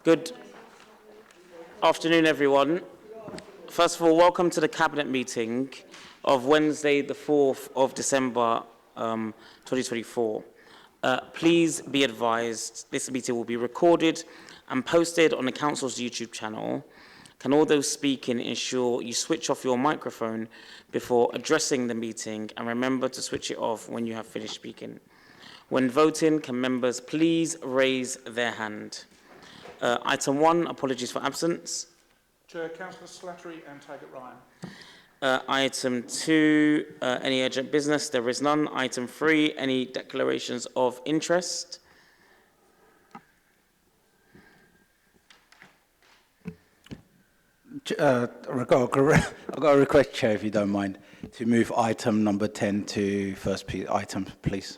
Good afternoon, everyone. First of all, welcome to the Cabinet meeting of Wednesday, the 4th of December, 2024. Please be advised, this meeting will be recorded and posted on the Council's YouTube channel. Can all those speaking ensure you switch off your microphone before addressing the meeting, and remember to switch it off when you have finished speaking. When voting, can members please raise their hand? Item 1, apologies for absence. Chair, Councillor Slattery and Taggart Ryan. Item 2, any urgent business? There is none. Item 3, any declarations of interest? I've got a request, Chair, if you don't mind, to move item number 10 to first item, please.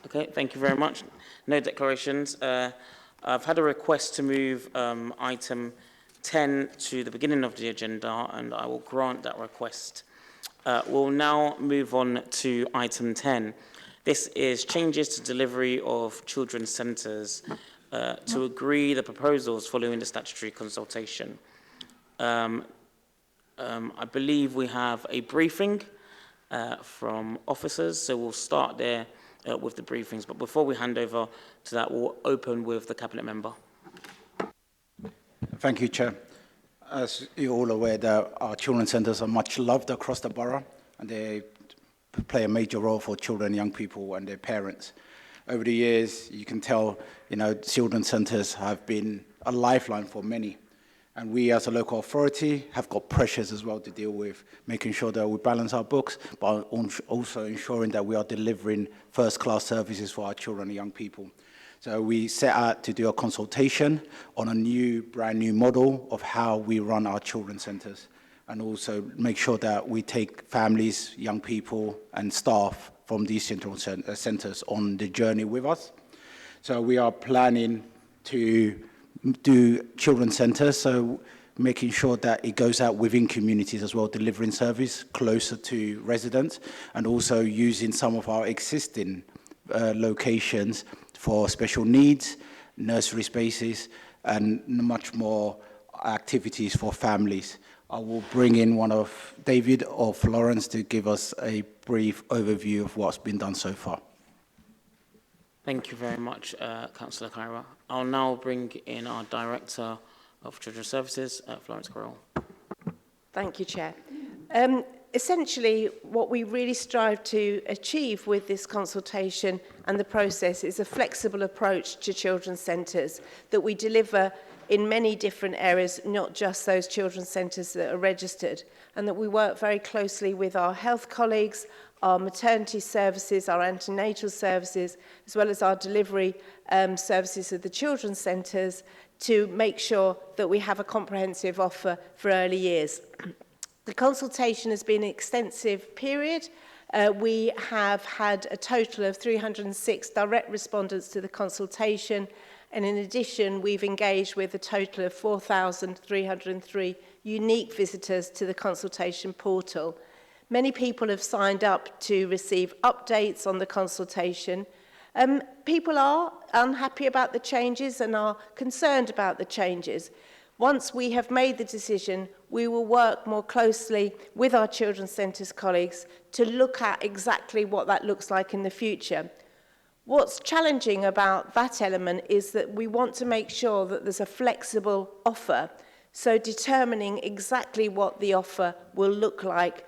Okay, thank you very much. No declarations. I've had a request to move item 10 to the beginning of the agenda, and I will grant that request. We'll now move on to item 10. This is changes to delivery of children's centres to agree the proposals following the statutory consultation. I believe we have a briefing from officers, so we'll start there with the briefings. But before we hand over to that, we'll open with the Cabinet member. Thank you, Chair. As you're all aware, that our children's centres are much loved across the borough, and they play a major role for children and young people and their parents. Over the years, you can tell, children's centres have been a lifeline for many. And we as a local authority have got pressures as well to deal with, making sure that we balance our books, but also ensuring that we are delivering first-class services for our children and young people. So we set out to do a consultation on a brand new model of how we run our children's centres, and also make sure that we take families, young people and staff from these centres on the journey with us. So we are planning to do children's centres, so making sure that it goes out within communities as well, delivering service closer to residents, and also using some of our existing locations for special needs, nursery spaces, and much more activities for families. I will bring in one of David or Florence to give us a brief overview of what's been done so far. Thank you very much, Councillor Kyra. I'll now bring in our Director of Children's Services, Florence Correll. Thank you, Chair. Essentially, what we really strive to achieve with this consultation and the process is a flexible approach to children's centres that we deliver in many different areas, not just those children's centres that are registered, and that we work very closely with our health colleagues, our maternity services, our antenatal services, as well as our delivery services of the children's centres, to make sure that we have a comprehensive offer for early years. The consultation has been an extensive period. We have had a total of 306 direct respondents to the consultation, and in addition, we've engaged with a total of 4,303 unique visitors to the consultation portal. Many people have signed up to receive updates on the consultation. People are unhappy about the changes and are concerned about the changes. Once we have made the decision, we will work more closely with our children's centres colleagues to look at exactly what that looks like in the future. What's challenging about that element is that we want to make sure that there's a flexible offer. So determining exactly what the offer will look like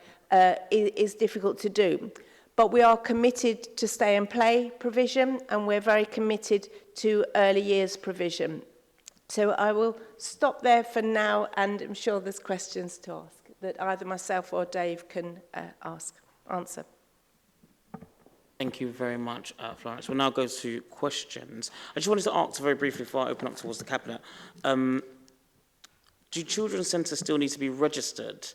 is difficult to do. But we are committed to stay and play provision, and we're very committed to early years provision. So I will stop there for now, and I'm sure there's questions to ask that either myself or Dave can answer. Thank you very much, Florence. We'll now go to questions. I just wanted to ask very briefly before I open up towards the Cabinet. Do children's centres still need to be registered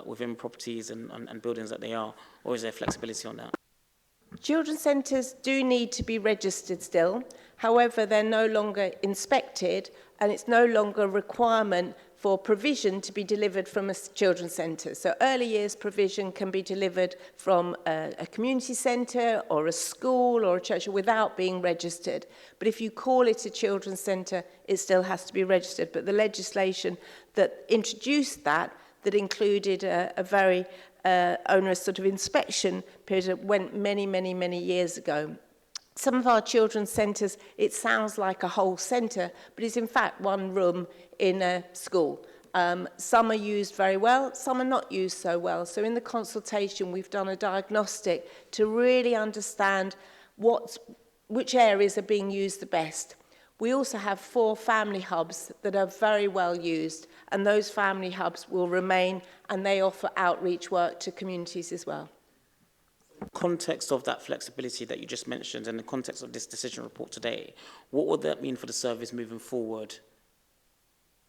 within properties and buildings that they are, or is there flexibility on that? Children's centres do need to be registered still. However, they're no longer inspected, and it's no longer a requirement for provision to be delivered from a children's centre. So early years provision can be delivered from a community centre or a school or a church without being registered. But if you call it a children's centre, it still has to be registered. But the legislation that introduced that included a very onerous sort of inspection period went many, many, many years ago. Some of our children's centres, it sounds like a whole centre, but it's in fact one room in a school. Some are used very well, some are not used so well. So in the consultation, we've done a diagnostic to really understand which areas are being used the best. We also have 4 family hubs that are very well used, and those family hubs will remain, and they offer outreach work to communities as well. Context of that flexibility that you just mentioned and the context of this decision report today, what would that mean for the service moving forward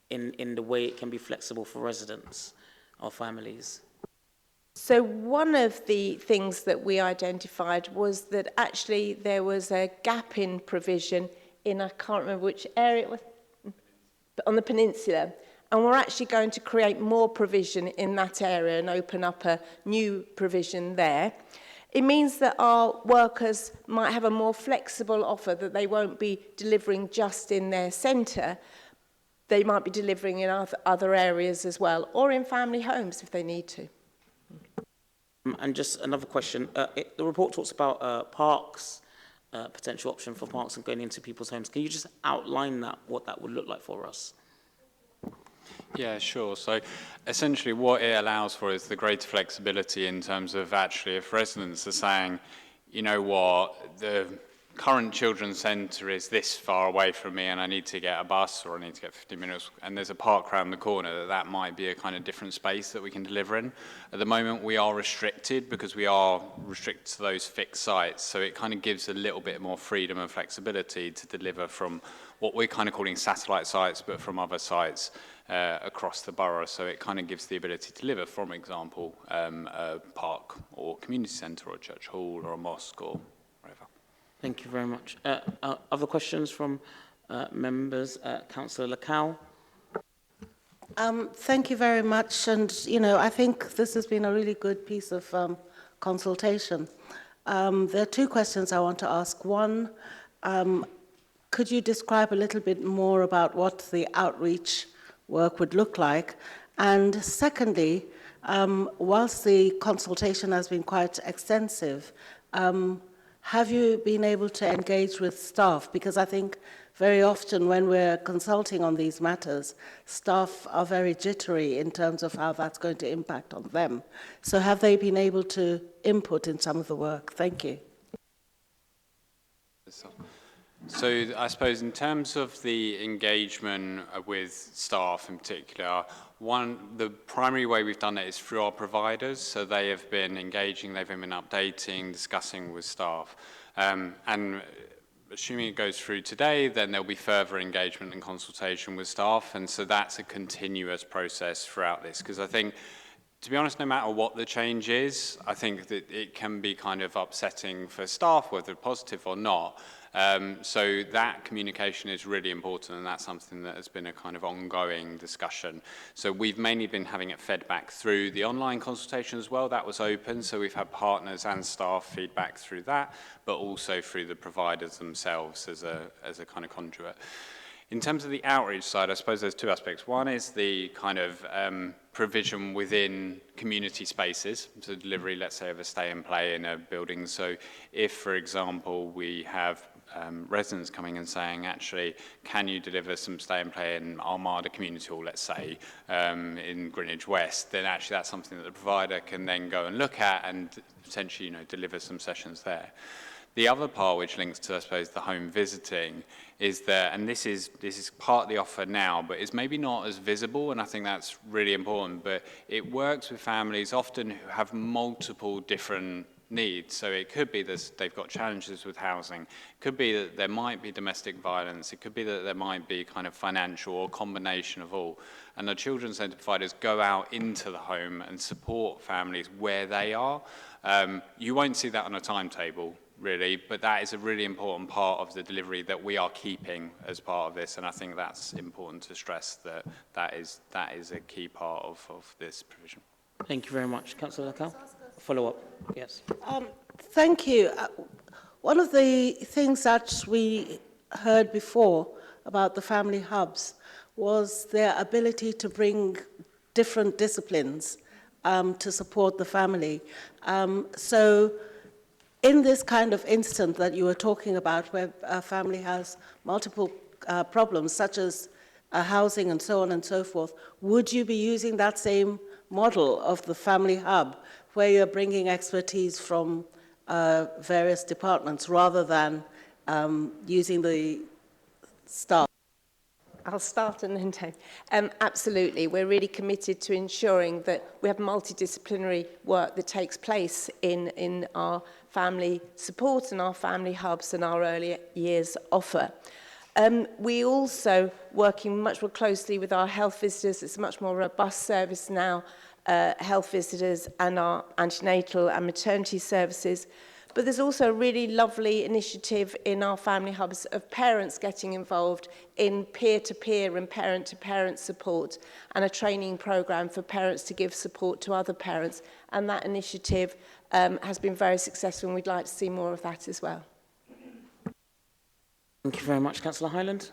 in the way it can be flexible for residents or families? So one of the things that we identified was that actually there was a gap in provision in, I can't remember which area it was, on the peninsula. And we're actually going to create more provision in that area and open up a new provision there. It means that our workers might have a more flexible offer, that they won't be delivering just in their centre. They might be delivering in other areas as well, or in family homes if they need to. And just another question. The report talks about parks, potential option for parks and going into people's homes. Can you just outline that, what that would look like for us? Yeah, sure. So essentially what it allows for is the greater flexibility in terms of actually if residents are saying, you know what, the current children's centre is this far away from me and I need to get a bus or I need to get 15 minutes and there's a park around the corner, that might be a kind of different space that we can deliver in. At the moment we are restricted because we are restricted to those fixed sites, so it kind of gives a little bit more freedom and flexibility to deliver from what we're kind of calling satellite sites but from other sites across the borough, so it kind of gives the ability to deliver, for example, a park or community centre or a church hall or a mosque or wherever. Thank you very much. Other questions from members? Councillor Lacow. Thank you very much. And, you know, I think this has been a really good piece of consultation. There are 2 questions I want to ask. One, could you describe a little bit more about what the outreach work would look like? And secondly, whilst the consultation has been quite extensive, have you been able to engage with staff? Because I think very often when we're consulting on these matters, staff are very jittery in terms of how that's going to impact on them. So have they been able to input in some of the work? Thank you. So I suppose in terms of the engagement with staff in particular, the primary way we've done it is through our providers. So they have been engaging, they've been updating, discussing with staff. And assuming it goes through today, then there'll be further engagement and consultation with staff. And so that's a continuous process throughout this. Because I think, to be honest, no matter what the change is, I think that it can be kind of upsetting for staff, whether positive or not. So that communication is really important, and that's something that has been a kind of ongoing discussion. So we've mainly been having it fed back through the online consultation as well. That was open, so we've had partners and staff feedback through that, but also through the providers themselves as a kind of conduit. In terms of the outreach side, I suppose there's 2 aspects. One is the kind of provision within community spaces, so delivery, let's say, of a stay and play in a building. So if, for example, we have residents coming and saying, actually, can you deliver some stay and play in Armada Community Hall, let's say, in Greenwich West, then actually that's something that the provider can then go and look at and potentially, you know, deliver some sessions there. The other part, which links to, I suppose, the home visiting, is that, and this is part of the offer now, but it's maybe not as visible, and I think that's really important, but it works with families often who have multiple different needs. So it could be that they've got challenges with housing, it could be that there might be domestic violence, it could be that there might be kind of financial or combination of all. And the children's centre providers go out into the home and support families where they are. You won't see that on a timetable. really, but that is a really important part of the delivery that we are keeping as part of this, and I think that's important to stress that that is a key part of this provision. Thank you very much. Councillor Lacal? Follow up, yes. Thank you. One of the things that we heard before about the family hubs was their ability to bring different disciplines to support the family. So in this kind of instance that you were talking about, where a family has multiple problems, such as housing and so on and so forth, would you be using that same model of the family hub, where you're bringing expertise from various departments rather than using the staff? I'll start and then Dave. Absolutely. We're really committed to ensuring that we have multidisciplinary work that takes place in our family support and our family hubs and our early years offer. We also working much more closely with our health visitors. It's a much more robust service now, health visitors and our antenatal and maternity services. But there's also a really lovely initiative in our family hubs of parents getting involved in peer-to-peer and parent-to-parent support, and a training programme for parents to give support to other parents. And that initiative has been very successful, and we'd like to see more of that as well. Thank you very much, Councillor Hyland.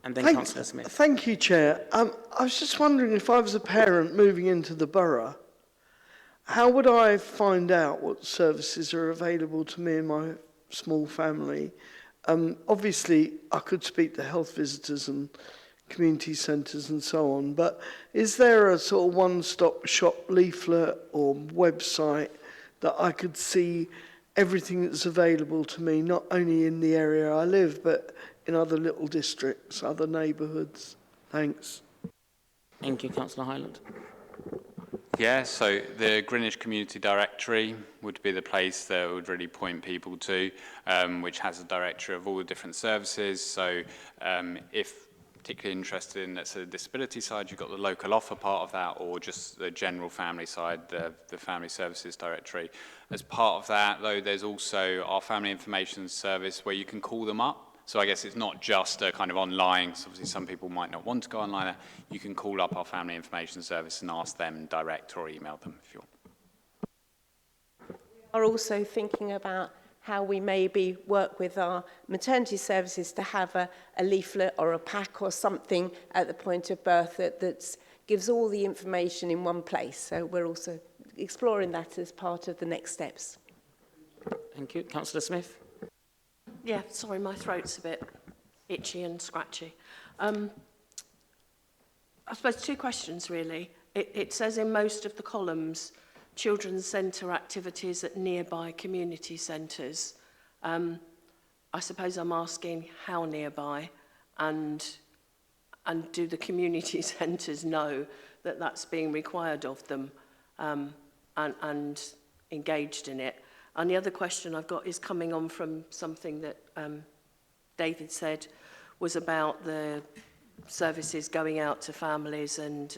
And then Councillor Smith. Thank you, Chair. I was just wondering, if I was a parent moving into the borough, how would I find out what services are available to me and my small family? Obviously, I could speak to health visitors and community centres and so on, but is there a sort of one-stop shop leaflet or website that I could see everything that's available to me, not only in the area I live, but in other little districts, other neighbourhoods? Thanks. Thank you, Councillor Hyland. Yeah, so the Greenwich Community Directory would be the place that would really point people to, which has a directory of all the different services. So if particularly interested in, let's say, the disability side, you've got the local offer part of that, or just the general family side, the Family Services Directory. As part of that, though, there's also our Family Information Service where you can call them up. So I guess it's not just a kind of online, so obviously some people might not want to go online. You can call up our Family Information Service and ask them direct or email them if you want. We are also thinking about how we maybe work with our maternity services to have a leaflet or a pack or something at the point of birth that gives all the information in one place. So we're also exploring that as part of the next steps. Thank you. Councillor Smith. Yeah, sorry, my throat's a bit itchy and scratchy. I suppose two questions, really. It says in most of the columns, children's centre activities at nearby community centres. I suppose I'm asking how nearby, and do the community centres know that that's being required of them and engaged in it? And the other question I've got is coming on from something that David said, was about the services going out to families and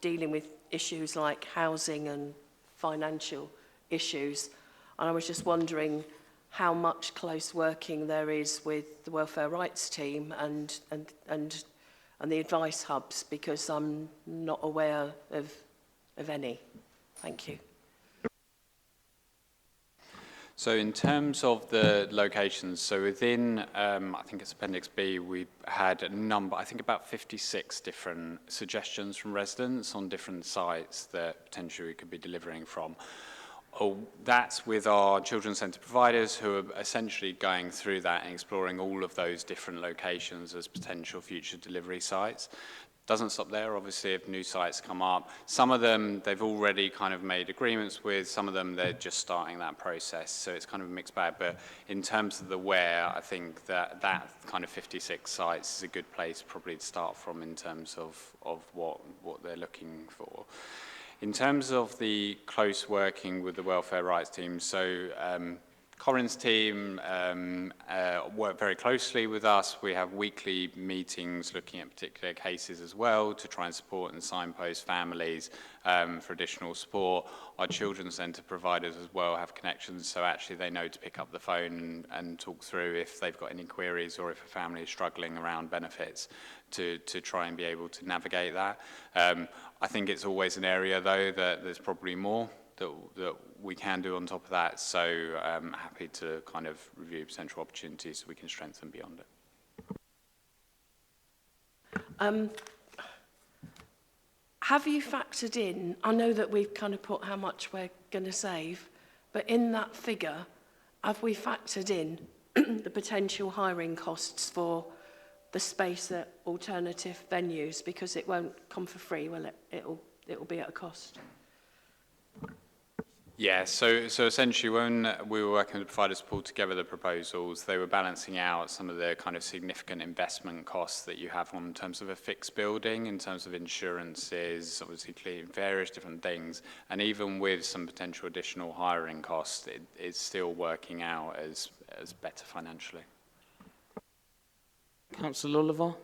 dealing with issues like housing and financial issues. And I was just wondering how much close working there is with the welfare rights team and the advice hubs, because I'm not aware of any. Thank you. So in terms of the locations, so within, I think it's Appendix B, we had a number, I think about 56 different suggestions from residents on different sites that potentially we could be delivering from. That's with our children's centre providers, who are essentially going through that and exploring all of those different locations as potential future delivery sites. Doesn't stop there, obviously, if new sites come up. Some of them they've already kind of made agreements with, some of them they're just starting that process, so it's kind of a mixed bag. But in terms of the where, I think that kind of 56 sites is a good place probably to start from in terms of what they're looking for. In terms of the close working with the welfare rights team, so Corin's team work very closely with us. We have weekly meetings looking at particular cases as well to try and support and signpost families for additional support. Our children's centre providers as well have connections, so actually they know to pick up the phone and talk through if they've got any queries or if a family is struggling around benefits to try and be able to navigate that. I think it's always an area, though, that there's probably more that we can do on top of that, so I'm happy to kind of review potential opportunities so we can strengthen beyond it. Have you factored in, I know that we've kind of put how much we're going to save, but in that figure, have we factored in the potential hiring costs for the space at alternative venues? Because it won't come for free, will it? It'll be at a cost. Yeah, so essentially when we were working with the providers to pull together the proposals, they were balancing out some of the kind of significant investment costs that you have in terms of a fixed building, in terms of insurances, obviously clean, various different things, and even with some potential additional hiring costs, it's still working out as better financially. Councillor Oliver.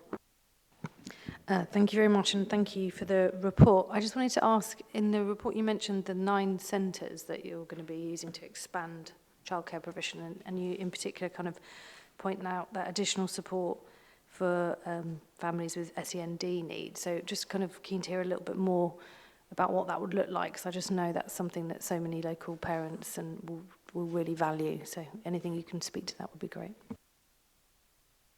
Thank you very much, and thank you for the report. I just wanted to ask, in the report you mentioned the 9 centres that you're going to be using to expand childcare provision, and you in particular kind of point out that additional support for families with SEND needs. So just kind of keen to hear a little bit more about what that would look like, because I just know that's something that so many local parents and will really value. So anything you can speak to that would be great.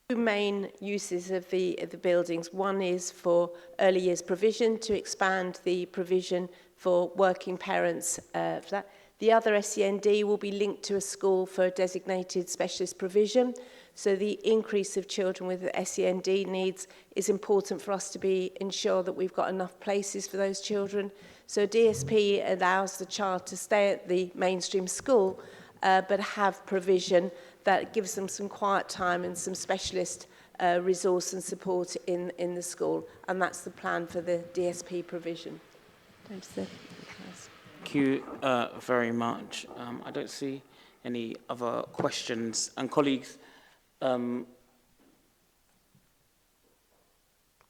Two main uses of the buildings. One is for early years provision, to expand the provision for working parents for that. The other SEND will be linked to a school for designated specialist provision. So the increase of children with SEND needs is important for us to ensure that we've got enough places for those children. So DSP allows the child to stay at the mainstream school, but have provision that gives them some quiet time and some specialist resource and support in the school. And that's the plan for the DSP provision. Thank you very much. I don't see any other questions. And colleagues, when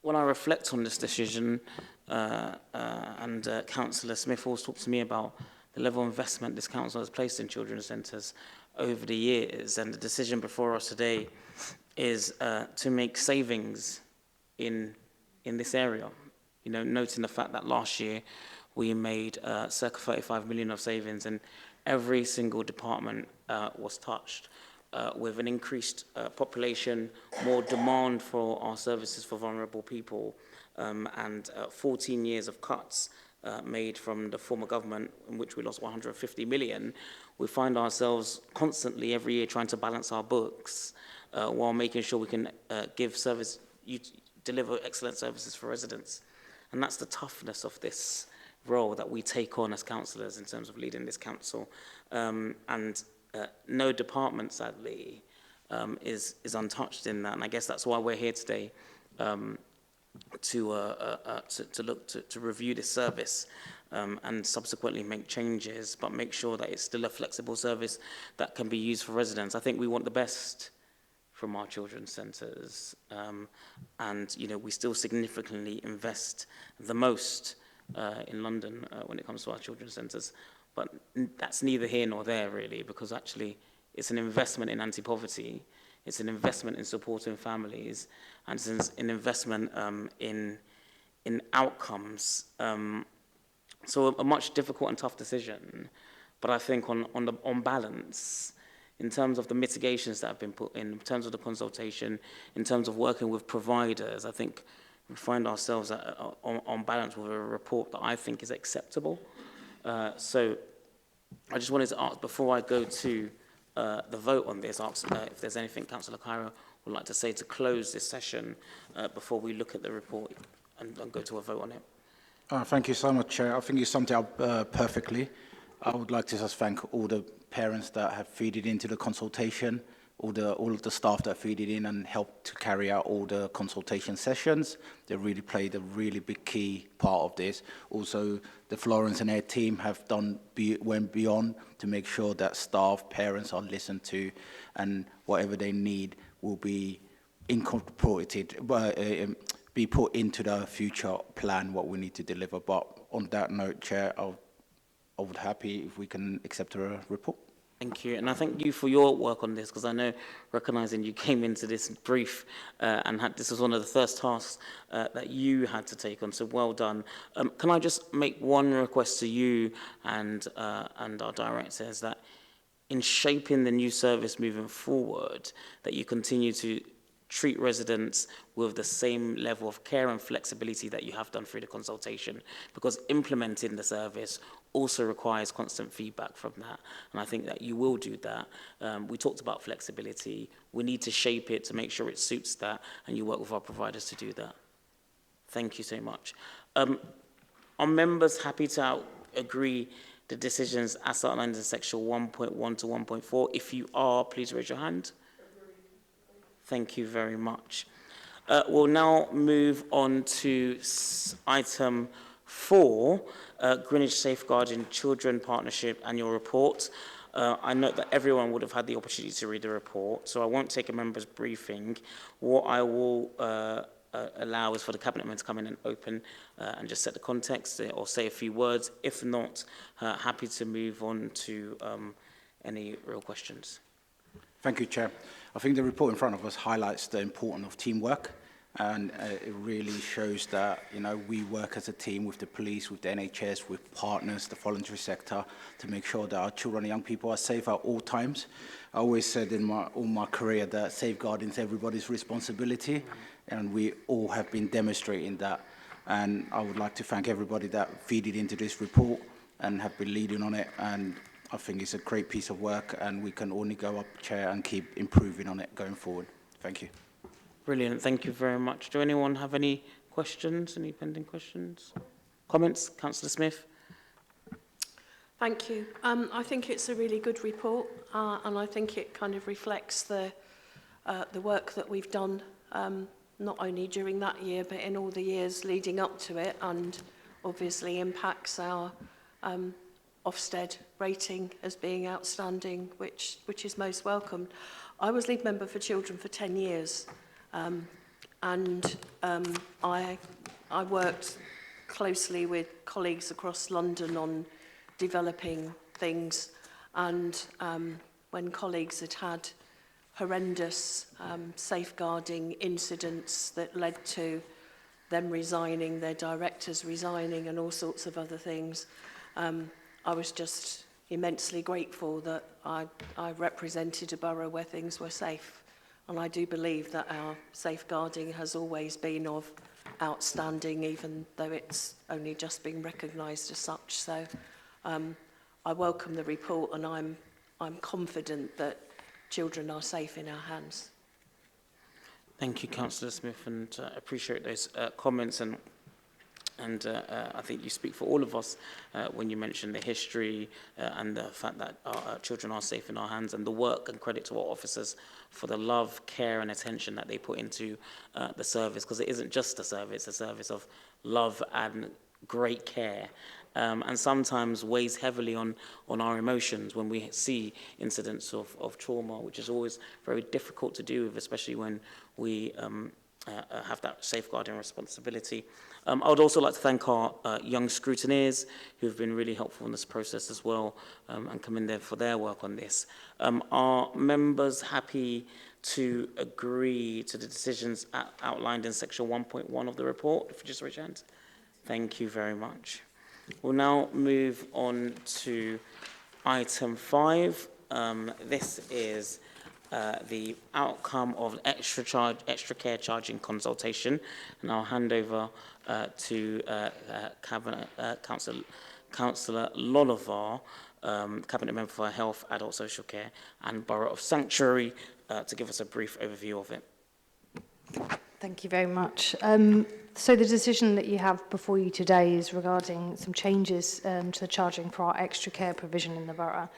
I reflect on this decision, and Councillor Smith always talked to me about the level of investment this council has placed in children's centres over the years, and the decision before us today is to make savings in this area. You know, noting the fact that last year we made circa 35 million of savings, and every single department was touched with an increased population, more demand for our services for vulnerable people, and 14 years of cuts made from the former government, in which we lost 150 million. We find ourselves constantly every year trying to balance our books while making sure we can deliver excellent services for residents. And that's the toughness of this role that we take on as councillors in terms of leading this council. No department, sadly, is untouched in that. And I guess that's why we're here today, to look to review this service and subsequently make changes, but make sure that it's still a flexible service that can be used for residents. I think we want the best from our children's centres, and you know, we still significantly invest the most in London when it comes to our children's centres, but that's neither here nor there really, because actually it's an investment in anti-poverty, it's an investment in supporting families, and it's an investment in outcomes. So a much difficult and tough decision, but I think on balance, in terms of the mitigations that have been put in terms of the consultation, in terms of working with providers, I think we find ourselves on balance with a report that I think is acceptable. So I just wanted to ask, before I go to the vote on this, ask if there's anything Councillor Cairo would like to say to close this session before we look at the report and go to a vote on it. Thank you so much, Chair. I think you summed it up perfectly. I would like to just thank all the parents that have feeded into the consultation, all of the staff that feeded in and helped to carry out all the consultation sessions. They really played a really big key part of this. Also, the Florence and Air team have went beyond to make sure that staff, parents are listened to, and whatever they need will be incorporated, be put into the future plan, what we need to deliver. But on that note, Chair, I would happy if we can accept a report. Thank you, and I thank you for your work on this, because I know, recognising you came into this brief and this was one of the first tasks that you had to take on, so well done. Can I just make one request to you and our directors, that in shaping the new service moving forward, that you continue to treat residents with the same level of care and flexibility that you have done through the consultation, because implementing the service also requires constant feedback from that, and I think that you will do that. We talked about flexibility. We need to shape it to make sure it suits that, and you work with our providers to do that. Thank you so much. Are members happy to agree the decisions as outlined in section 1.1 to 1.4? If you are, please raise your hand. Thank you very much. We'll now move on to item 4, Greenwich Safeguarding Children Partnership Annual Report. I note that everyone would have had the opportunity to read the report, so I won't take a member's briefing. What I will allow is for the Cabinet Member to come in and open and just set the context or say a few words. If not, happy to move on to any real questions. Thank you, Chair. I think the report in front of us highlights the importance of teamwork, and it really shows that, you know, we work as a team with the police, with the NHS, with partners, the voluntary sector, to make sure that our children and young people are safe at all times. I always said in all my career that safeguarding is everybody's responsibility, and we all have been demonstrating that. And I would like to thank everybody that feeded into this report and have been leading on it. And I think it's a great piece of work, and we can only go up, Chair, and keep improving on it going forward. Thank you. Brilliant. Thank you very much. Do anyone have any questions, any pending questions? Comments? Councillor Smith? Thank you. I think it's a really good report, and I think it kind of reflects the work that we've done, not only during that year, but in all the years leading up to it, and obviously impacts our Ofsted rating as being outstanding, which is most welcomed. I was lead member for children for 10 years, and I worked closely with colleagues across London on developing things, and when colleagues had horrendous safeguarding incidents that led to them resigning, their directors resigning, and all sorts of other things, I was just immensely grateful that I represented a borough where things were safe. And I do believe that our safeguarding has always been of outstanding, even though it's only just been recognised as such. So I welcome the report, and I'm confident that children are safe in our hands. Thank you, Councillor Smith, and appreciate those comments. And I think you speak for all of us when you mention the history and the fact that our children are safe in our hands, and the work and credit to our officers for the love, care and attention that they put into the service, because it isn't just a service of love and great care. And sometimes weighs heavily on our emotions when we see incidents of trauma, which is always very difficult to do with, especially when we have that safeguarding responsibility. I would also like to thank our young scrutineers who have been really helpful in this process as well, and come in there for their work on this. Are members happy to agree to the decisions outlined in section 1.1 of the report? If you just raise your hand. Thank you very much. We'll now move on to item 5. This is the outcome of extra care charging consultation, and I'll hand over to Councillor Lolavar, Cabinet Member for Health, Adult Social Care and Borough of Sanctuary, to give us a brief overview of it. Thank you very much. So the decision that you have before you today is regarding some changes to the charging for our extra care provision in the borough.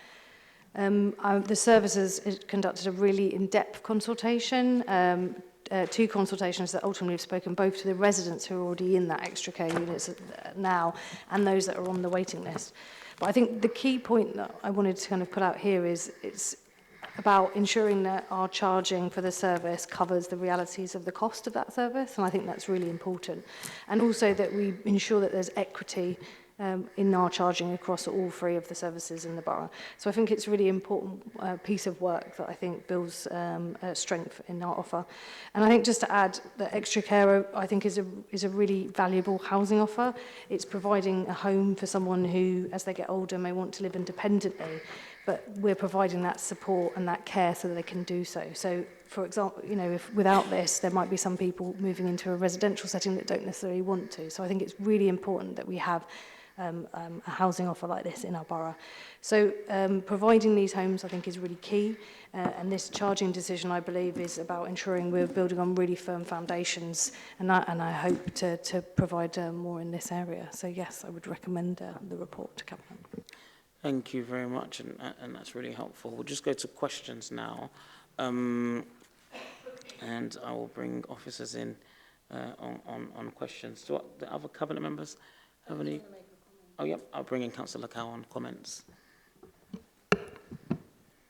The services has conducted a really in-depth consultation, two consultations that ultimately have spoken both to the residents who are already in that extra care units now and those that are on the waiting list. But I think the key point that I wanted to kind of put out here is it's about ensuring that our charging for the service covers the realities of the cost of that service, and I think that's really important. And also that we ensure that there's equity in our charging across all three of the services in the borough. So I think it's a really important piece of work that I think builds strength in our offer. And I think just to add that extra care, I think is a really valuable housing offer. It's providing a home for someone who, as they get older, may want to live independently, but we're providing that support and that care so that they can do so. So, for example, you know, if without this, there might be some people moving into a residential setting that don't necessarily want to. So I think it's really important that we have a housing offer like this in our borough. So providing these homes, I think, is really key. And this charging decision, I believe, is about ensuring we're building on really firm foundations. And I hope to provide more in this area. So, yes, I would recommend the report to Cabinet. Thank you very much, and that's really helpful. We'll just go to questions now. And I will bring officers in on questions. Do the other Cabinet members have any? Oh, yep, I'll bring in Councillor Cow on comments.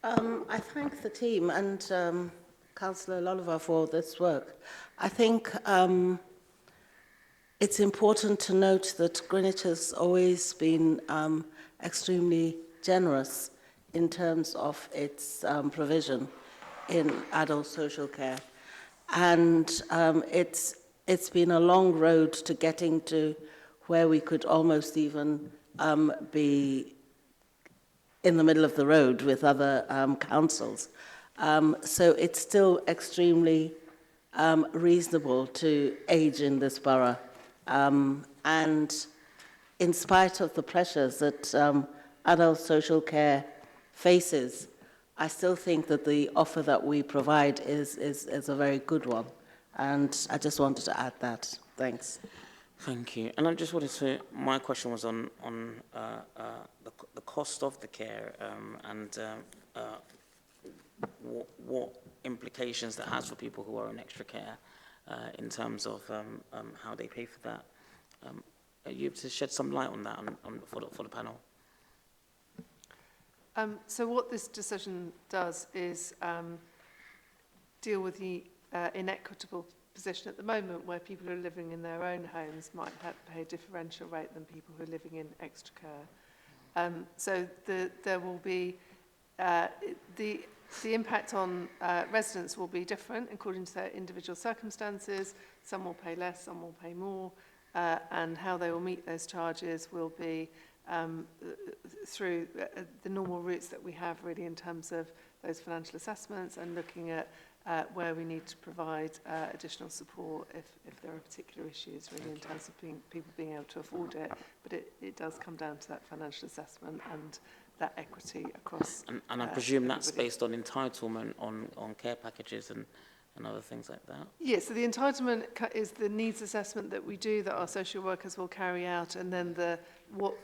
I thank the team and Councillor Lolliver for this work. I think it's important to note that Greenwich has always been extremely generous in terms of its provision in adult social care. And it's been a long road to getting to where we could almost even be in the middle of the road with other councils. So it's still extremely reasonable to age in this borough. And in spite of the pressures that adult social care faces, I still think that the offer that we provide is a very good one. And I just wanted to add that. Thanks. Thank you. And I just wanted to, my question was on the cost of the care and what implications that has for people who are in extra care in terms of how they pay for that. Are you able to shed some light on that for the panel? So what this decision does is deal with the inequitable position at the moment where people who are living in their own homes might have to pay a differential rate than people who are living in extra care. So there will be the impact on residents will be different according to their individual circumstances. Some will pay less, some will pay more, and how they will meet those charges will be through the normal routes that we have really in terms of those financial assessments and looking at where we need to provide additional support if there are particular issues really in terms of people being able to afford it. But it does come down to that financial assessment and that equity across. And I presume that's based on entitlement on care packages and other things like that? Yes, so the entitlement is the needs assessment that we do that our social workers will carry out, and then what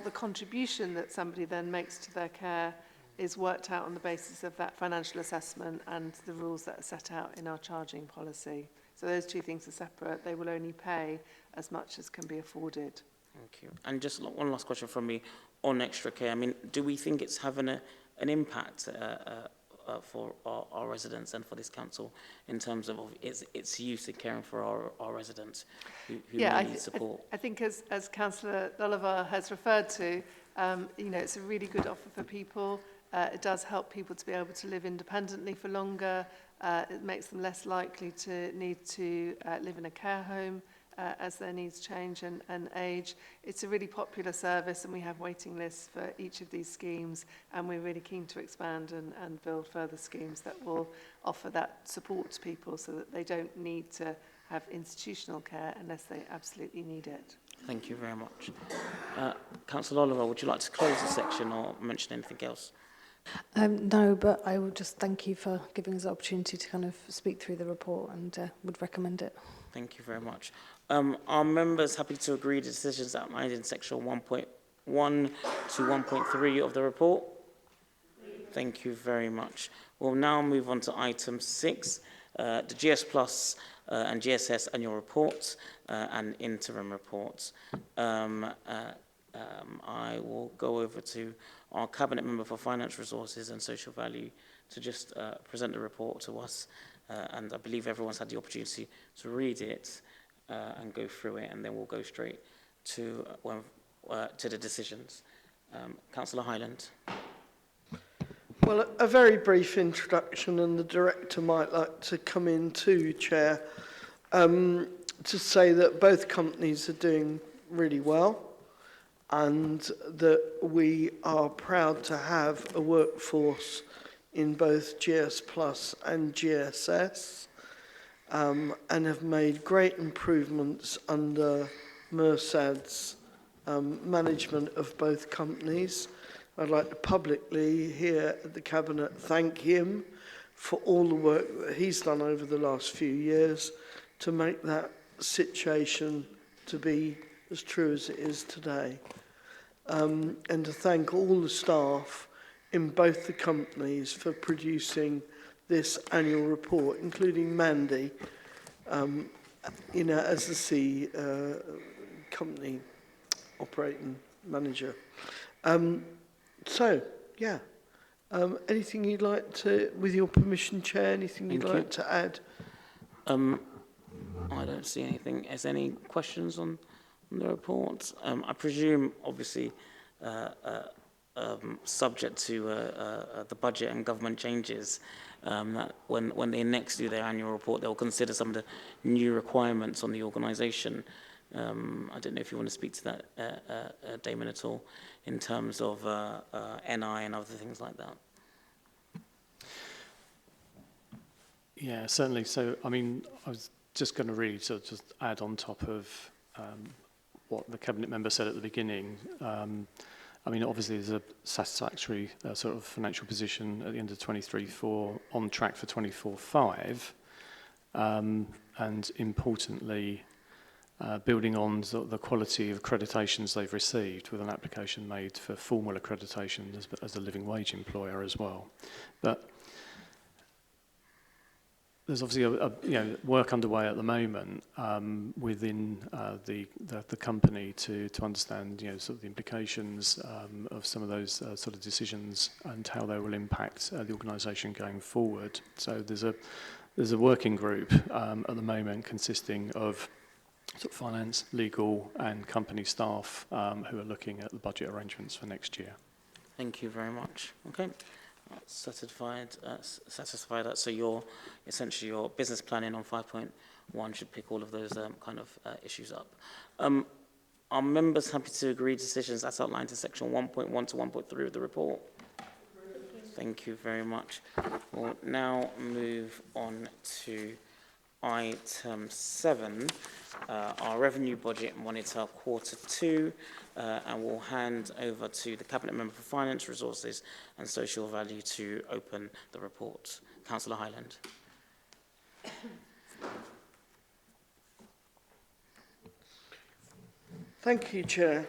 the contribution that somebody then makes to their care is worked out on the basis of that financial assessment and the rules that are set out in our charging policy. So those two things are separate. They will only pay as much as can be afforded. Thank you. And just one last question from me on extra care. I mean, do we think it's having an impact for our residents and for this council in terms of its use in caring for our residents who may need support? I think as Councillor Lolliver has referred to, it's a really good offer for people. It does help people to be able to live independently for longer. It makes them less likely to need to live in a care home as their needs change and age. It's a really popular service and we have waiting lists for each of these schemes, and we're really keen to expand and build further schemes that will offer that support to people so that they don't need to have institutional care unless they absolutely need it. Thank you very much. Councillor Oliver, would you like to close the section or mention anything else? No, but I would just thank you for giving us the opportunity to kind of speak through the report and would recommend it. Thank you very much. Are members happy to agree to decisions outlined in section to 1.3 of the report? Thank you very much. We'll now move on to item 6, the GS Plus and GSS annual reports and interim reports. I will go over to our Cabinet Member for Finance Resources and Social Value to just present the report to us. And I believe everyone's had the opportunity to read it and go through it, and then we'll go straight to the decisions. Councillor Hyland. Well, a very brief introduction, and the Director might like to come in too, Chair, to say that both companies are doing really well and that we are proud to have a workforce in both GS Plus and GSS and have made great improvements under Mersad's management of both companies. I'd like to publicly here at the Cabinet thank him for all the work that he's done over the last few years to make that situation to be as true as it is today. And to thank all the staff in both the companies for producing this annual report, including Mandy, as the company operating manager. Anything you'd like to, with your permission, Chair, anything you'd like to add? I don't see anything. Is there any questions on the report? I presume, obviously, subject to the budget and government changes, that when they next do their annual report, they'll consider some of the new requirements on the organisation. I don't know if you want to speak to that, Damon, at all, in terms of NI and other things like that. Yeah, certainly. So, I mean, I was just going to really sort of just add on top of what the Cabinet member said at the beginning. I mean, obviously, there's a satisfactory sort of financial position at the end of 23-4, on track for 24-5, and importantly, building on the quality of accreditations they've received, with an application made for formal accreditation as a living wage employer as well. But there's obviously work underway at the moment within the company to understand sort of the implications of some of those sort of decisions and how they will impact the organisation going forward. So there's a working group at the moment consisting of sort of finance, legal, and company staff who are looking at the budget arrangements for next year. Thank you very much. Okay. Satisfied that. So essentially your business planning on 5.1 should pick all of those kind of issues up. Are members happy to agree decisions as outlined in section 1.1 to 1.3 of the report? Thank you very much. We'll now move on to item 7, our revenue budget monitor Q2, and we'll hand over to the Cabinet Member for Finance Resources and Social Value to open the report. Councillor Hyland. Thank you, Chair.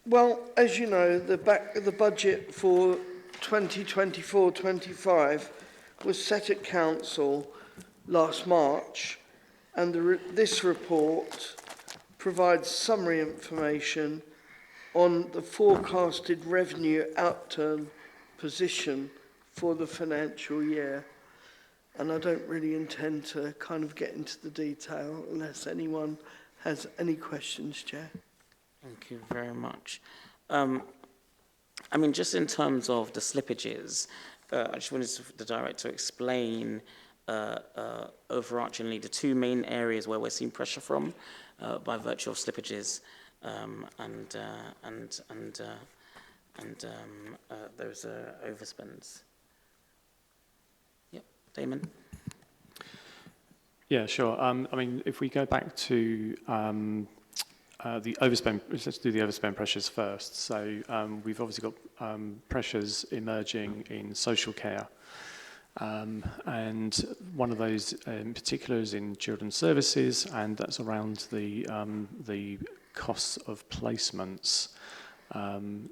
Well, as you know, the budget for 2024-25 was set at Council last March, and this report provides summary information on the forecasted revenue outturn position for the financial year. And I don't really intend to kind of get into the detail unless anyone has any questions, Chair. Thank you very much. I mean, just in terms of the slippages, I just wanted the Director to explain overarchingly the two main areas where we're seeing pressure from by virtue of slippages and those overspends. Yep, Damon. Yeah, sure. I mean, if we go back to the overspend, let's do the overspend pressures first. So we've obviously got pressures emerging in social care. And one of those in particular is in children's services, and that's around the costs of placements.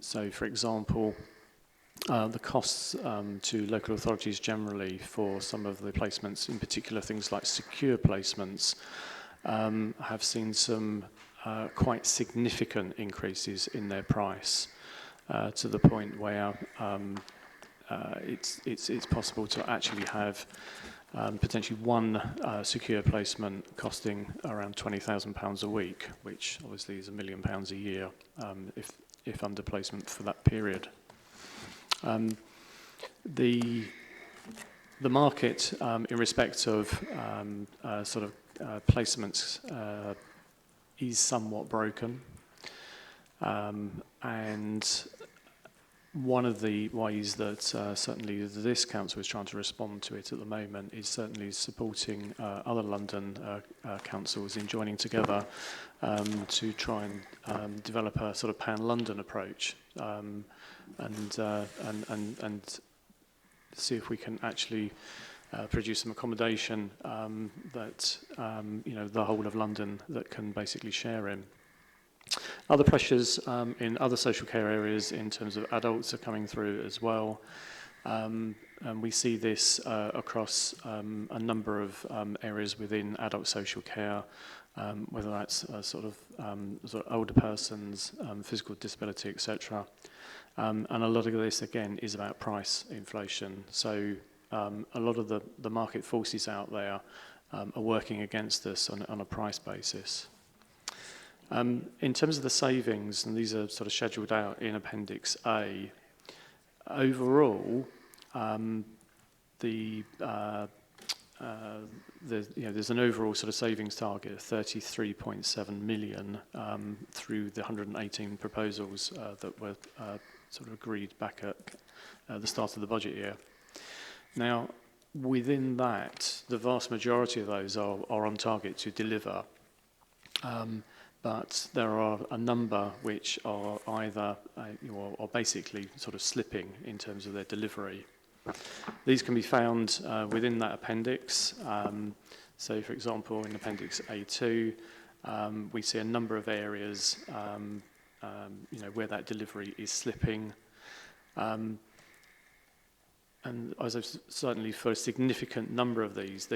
So, for example, the costs to local authorities generally for some of the placements, in particular things like secure placements, have seen some quite significant increases in their price to the point where it's possible to actually have potentially one secure placement costing around £20,000 a week, which obviously is £1 million a year if under placement for that period. The market in respect of placements is somewhat broken, and one of the ways that certainly this council is trying to respond to it at the moment is certainly supporting other London councils in joining together to try and develop a sort of pan-London approach and see if we can actually produce some accommodation that the whole of London that can basically share in. Other pressures in other social care areas in terms of adults are coming through as well. And we see this across a number of areas within adult social care, whether that's sort of older persons, physical disability, etc. And a lot of this, again, is about price inflation. So a lot of the market forces out there are working against us on a price basis. In terms of the savings, and these are sort of scheduled out in Appendix A, overall, there's an overall sort of savings target of 33.7 million through the 118 proposals that were sort of agreed back at the start of the budget year. Now, within that, the vast majority of those are on target to deliver. But there are a number which are either or basically sort of slipping in terms of their delivery. These can be found within that appendix. So, for example, in Appendix A2, we see a number of areas where that delivery is slipping. And as I've certainly for a significant number of these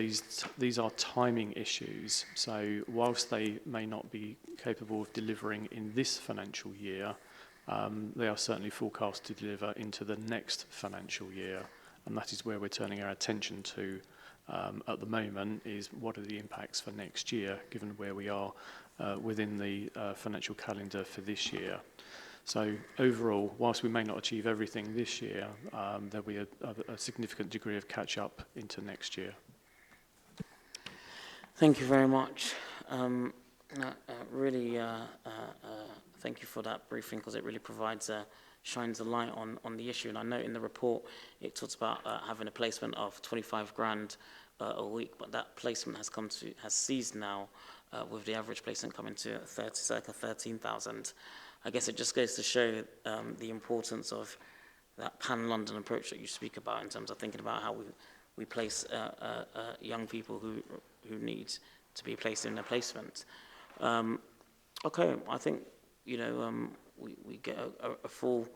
are timing issues. So whilst they may not be capable of delivering in this financial year, they are certainly forecast to deliver into the next financial year. And that is where we're turning our attention to at the moment, is what are the impacts for next year, given where we are within the financial calendar for this year. So overall, whilst we may not achieve everything this year, there'll be a significant degree of catch-up into next year. Thank you very much. Thank you for that briefing, because it really shines a light on the issue. And I know in the report it talks about having a placement of 25 grand a week, but that placement has ceased now, with the average placement coming to circa 13,000. I guess it just goes to show the importance of that pan-London approach that you speak about in terms of thinking about how we place young people who need to be placed in a placement. Okay, I think we get a full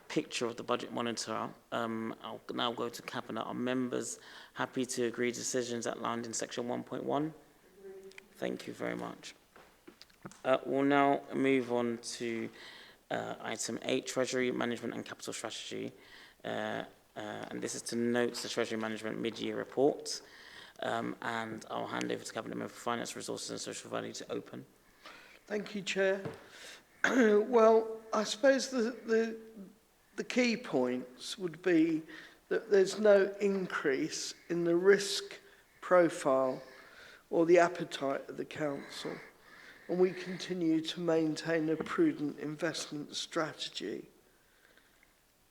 picture of the budget monitor. I'll now go to Cabinet. Are members happy to agree decisions outlined in section 1.1? Thank you very much. We'll now move on to item 8, Treasury Management and Capital Strategy. And this is to note the Treasury Management mid-year report. And I'll hand over to Cabinet Member for Finance, Resources and Social Value to open. Thank you, Chair. Well, I suppose the key points would be that there's no increase in the risk profile or the appetite of the Council, and we continue to maintain a prudent investment strategy.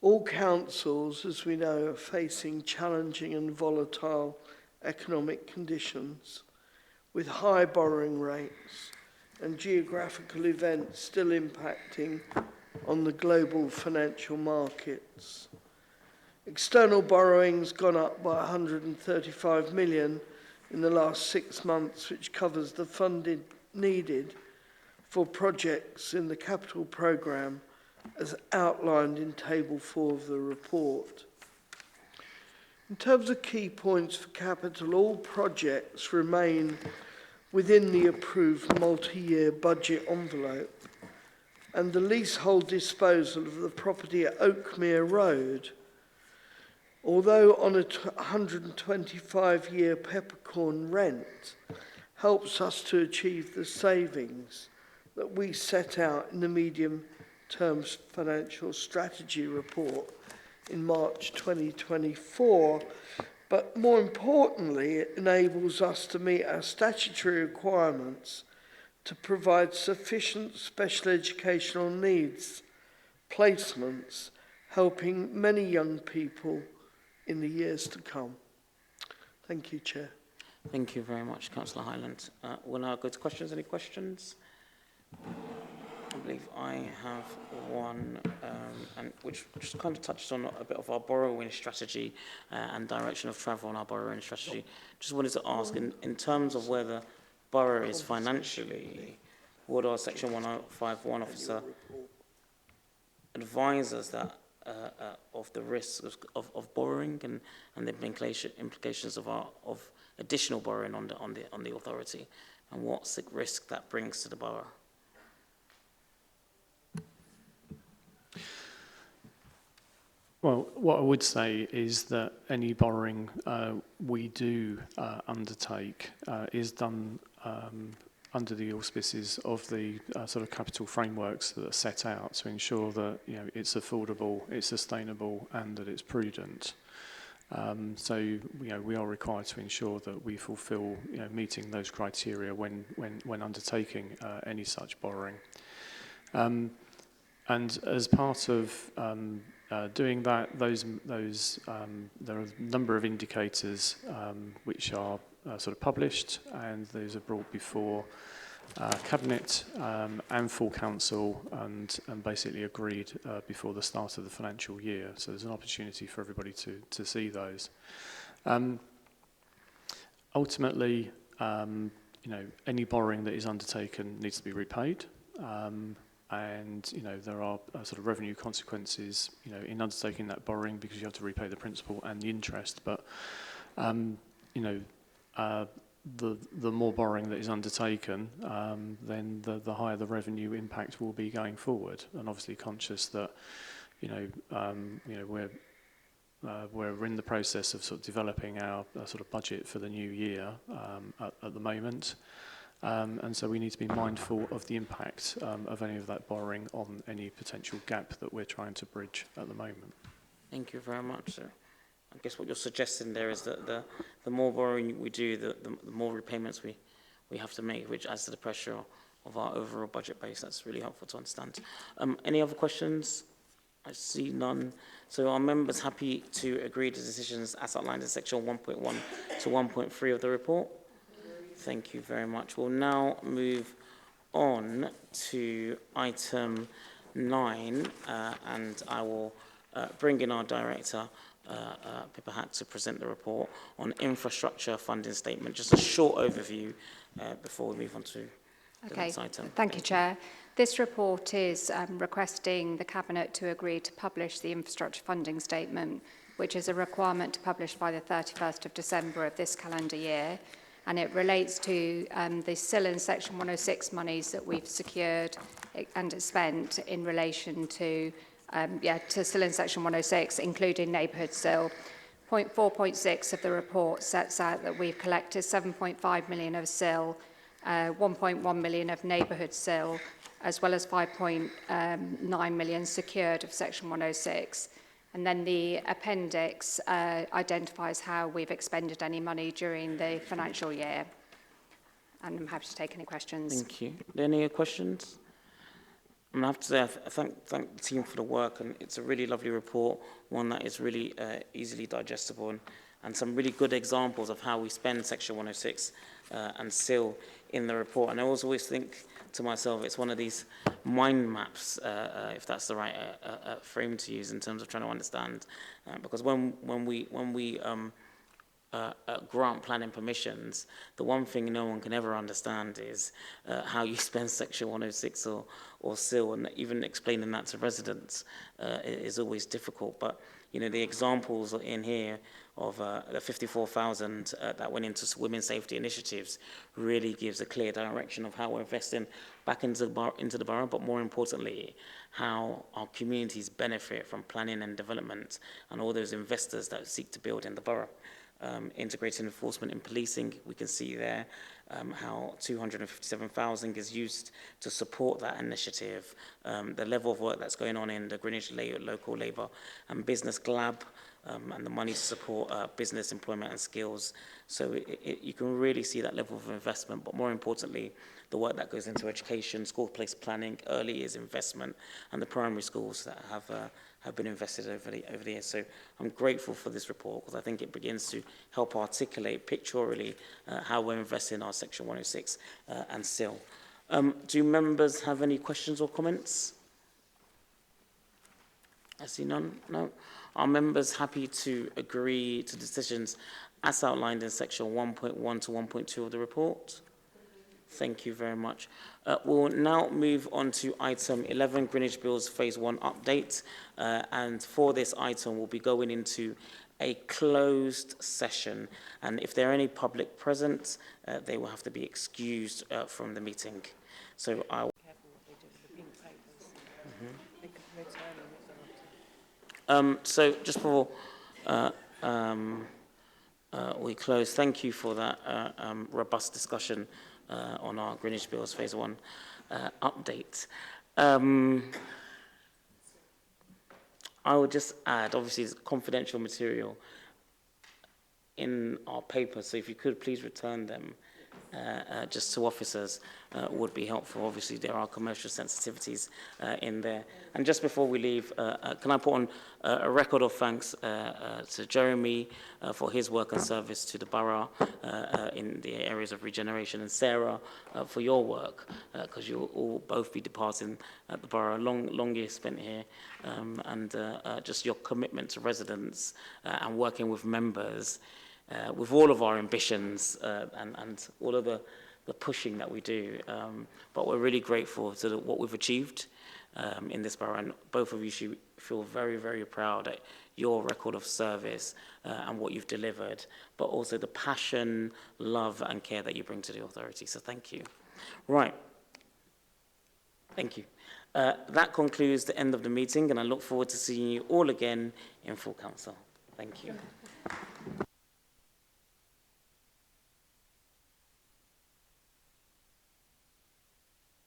All councils, as we know, are facing challenging and volatile economic conditions, with high borrowing rates and geographical events still impacting on the global financial markets. External borrowing's gone up by 135 million in the last 6 months, which covers the funding needed for projects in the capital programme as outlined in Table 4 of the report. In terms of key points for capital, all projects remain within the approved multi-year budget envelope, and the leasehold disposal of the property at Oakmere Road, although on a 125-year peppercorn rent, helps us to achieve the savings that we set out in the medium-term financial strategy report in March 2024, but more importantly, it enables us to meet our statutory requirements to provide sufficient special educational needs placements, helping many young people in the years to come. Thank you, Chair. Thank you very much, Councillor Highland. We'll now go to questions. Any questions? I believe I have one, and which just kind of touched on a bit of our borrowing strategy and direction of travel on our borrowing strategy. Just wanted to ask, in terms of where the borough is financially, would our Section 151 officer advise us that of the risks of borrowing and the implications of additional borrowing on the authority, and what risk that brings to the borough? Well, what I would say is that any borrowing we do undertake is done under the auspices of the sort of capital frameworks that are set out to ensure that it's affordable, it's sustainable, and that it's prudent. So we are required to ensure that we fulfil meeting those criteria when undertaking any such borrowing. And as part of doing that, there are a number of indicators which are sort of published, and those are brought before Cabinet and full council and basically agreed before the start of the financial year. So there's an opportunity for everybody to see those. Ultimately, any borrowing that is undertaken needs to be repaid. And there are sort of revenue consequences in undertaking that borrowing, because you have to repay the principal and the interest. But the more borrowing that is undertaken, then the higher the revenue impact will be going forward. And obviously conscious that we're in the process of sort of developing our sort of budget for the new year at the moment. And so we need to be mindful of the impact of any of that borrowing on any potential gap that we're trying to bridge at the moment. Thank you very much, sir. I guess what you're suggesting there is that the more borrowing we do, the more repayments we have to make, which adds to the pressure of our overall budget base. That's really helpful to understand. Any other questions? I see none. So are members happy to agree to decisions as outlined in section 1.1 to 1.3 of the report? Thank you very much. We'll now move on to item 9, and I will bring in our director, Pippa Hack, to present the report on infrastructure funding statement. Just a short overview before we move on to the next item. Thank you, Chair. This report is requesting the Cabinet to agree to publish the infrastructure funding statement, which is a requirement to publish by the 31st of December of this calendar year. And it relates to the SIL and Section 106 monies that we've secured and spent in relation to SIL and Section 106, including neighbourhood SIL. Point 4.6 of the report sets out that we've collected 7.5 million of SIL, 1.1 million of neighbourhood SIL, as well as 5.9 million secured of Section 106. And then the appendix identifies how we've expended any money during the financial year. And I'm happy to take any questions. Thank you. Are there any questions? I have to say, I thank the team for the work, and it's a really lovely report, one that is really easily digestible, and some really good examples of how we spend Section 106 and SIL in the report. And I always think to myself, it's one of these mind maps, if that's the right frame to use in terms of trying to understand, because when we grant planning permissions, the one thing no one can ever understand is how you spend Section 106 or SIL, and even explaining that to residents is always difficult. But you know, the examples in here of the 54,000 that went into women's safety initiatives really gives a clear direction of how we're investing back into the borough, but more importantly, how our communities benefit from planning and development and all those investors that seek to build in the borough. Integrated enforcement in policing, we can see there how 257,000 is used to support that initiative, the level of work that's going on in the Greenwich local labour and business lab, and the money to support business employment and skills. So you can really see that level of investment, but more importantly, the work that goes into education, school-place planning, early years investment, and the primary schools that have been invested over the years. So I'm grateful for this report because I think it begins to help articulate pictorially how we're investing in our Section 106 and SIL. Do members have any questions or comments? I see none. No. Are members happy to agree to decisions as outlined in Section 1.1 to 1.2 of the report? Thank you very much. We'll now move on to item 11, Greenwich Bills Phase 1 update. And for this item, we'll be going into a closed session. And if there are any public present, they will have to be excused from the meeting. So I so just before we close, thank you for that robust discussion on our Greenwich Bills Phase 1 update. I would just add, obviously it's confidential material in our paper, so if you could please return them just to officers would be helpful. Obviously there are commercial sensitivities in there. And just before we leave, can I put on a record of thanks to Jeremy for his work and service to the borough in the areas of regeneration, and Sarah for your work, because you'll all both be departing at the borough. Long years spent here, and just your commitment to residents and working with members with all of our ambitions and all of the pushing that we do. But we're really grateful to what we've achieved in this borough, and both of you should feel very, very proud at your record of service and what you've delivered, but also the passion, love and care that you bring to the authority. So thank you. Right. Thank you. That concludes the end of the meeting, and I look forward to seeing you all again in full council. Thank you.